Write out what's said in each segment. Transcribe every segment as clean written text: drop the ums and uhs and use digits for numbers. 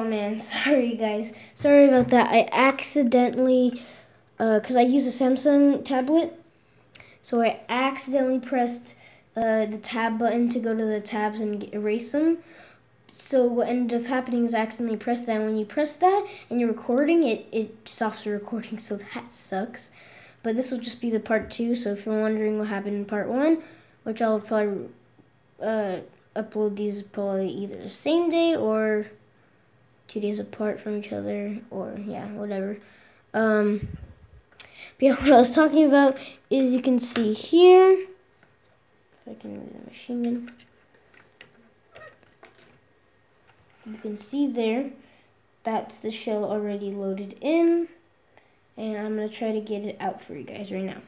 Oh man, sorry guys. Sorry about that. I accidentally, because I use a Samsung tablet, so I accidentally pressed the tab button to go to the tabs and erase them. So what ended up happening is I accidentally pressed that, and when you press that and you're recording, it stops the recording, so that sucks. But this will just be the part 2, so if you're wondering what happened in part 1, which I'll probably upload these probably either the same day or 2 days apart from each other, or yeah, whatever. But yeah, what I was talking about is you can see here, if I can move the machine gun, you can see there, that's the shell already loaded in, and I'm going to try to get it out for you guys right now.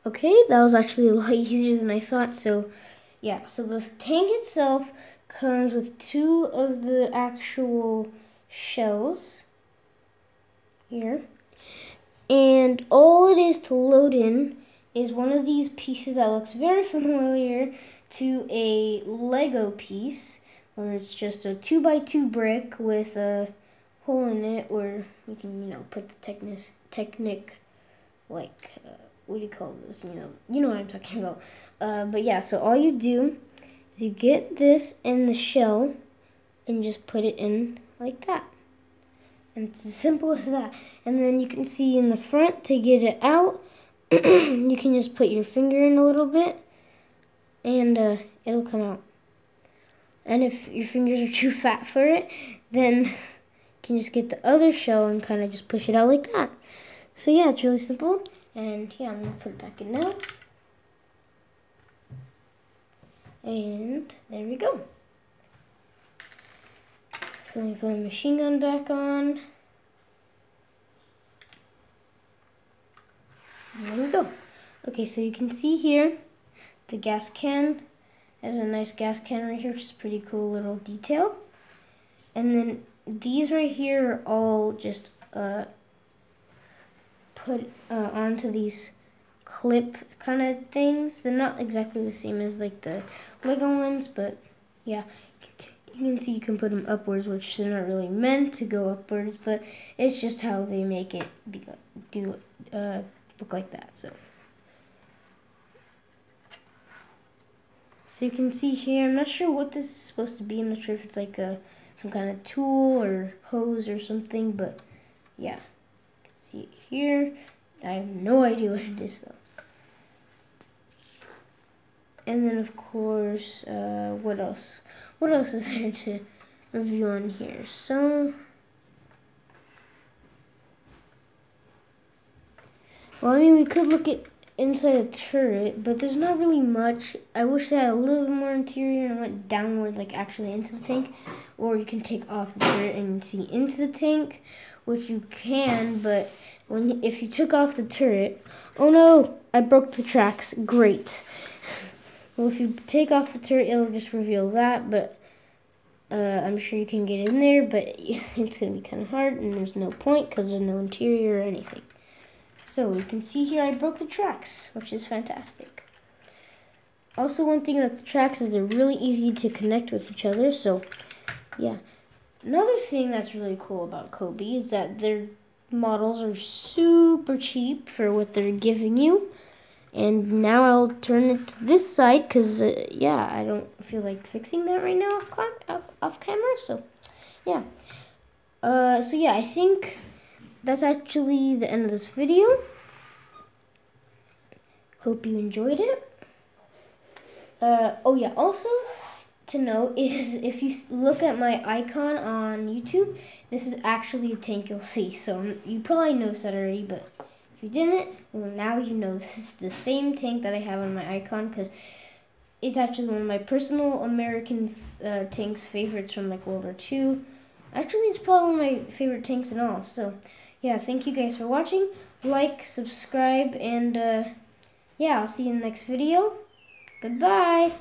Okay, that was actually a lot easier than I thought. So yeah, so the tank itself comes with 2 of the actual shells here, and all it is to load in is one of these pieces that looks very familiar to a Lego piece, where it's just a 2x2 brick with a hole in it where you can, put the technic, like, what do you call this? You know what I'm talking about. But yeah, so all you do is you get this in the shell and just put it in like that. And it's as simple as that. And then you can see in the front, to get it out, you can just put your finger in a little bit and it'll come out. And if your fingers are too fat for it, then you can just get the other shell and kind of just push it out like that. So yeah, it's really simple. And yeah, I'm going to put it back in now. And there we go. So let me put my machine gun back on. And there we go. Okay, so you can see here, the gas can. There's a nice gas can right here, which is a pretty cool little detail. And then these right here are all just put onto these clip kind of things. They're not exactly the same as like the Lego ones, but yeah, you can see you can put them upwards, which they're not really meant to go upwards, but it's just how they make it look like that. So you can see here, I'm not sure what this is supposed to be. I'm not sure if it's like some kind of tool or hose or something, but yeah. You can see it here. I have no idea what it is though. And then of course, what else? What else is there to review on here? So, well, I mean, we could look at inside a turret, but there's not really much. I wish they had a little bit more interior and went downward, like actually into the tank. Or you can take off the turret and see into the tank, which you can, but if you took off the turret, oh no, I broke the tracks, great. Well, if you take off the turret, it'll just reveal that, but I'm sure you can get in there, but it's going to be kind of hard, and there's no point because there's no interior or anything. So you can see here I broke the tracks, which is fantastic. Also, one thing about the tracks is they're really easy to connect with each other, so yeah. Another thing that's really cool about Cobi is that their models are super cheap for what they're giving you. And now I'll turn it to this side because, yeah, I don't feel like fixing that right now off camera. So, yeah. So, yeah, I think that's actually the end of this video. Hope you enjoyed it. Oh, yeah, also to note is if you look at my icon on YouTube, this is actually a tank you'll see. So, you probably noticed that already, but if you didn't, well, now you know this is the same tank that I have on my icon because it's actually one of my personal American tanks favorites from like World War II. Actually, it's probably one of my favorite tanks and all. So, yeah, thank you guys for watching. Like, subscribe, and yeah, I'll see you in the next video. Goodbye.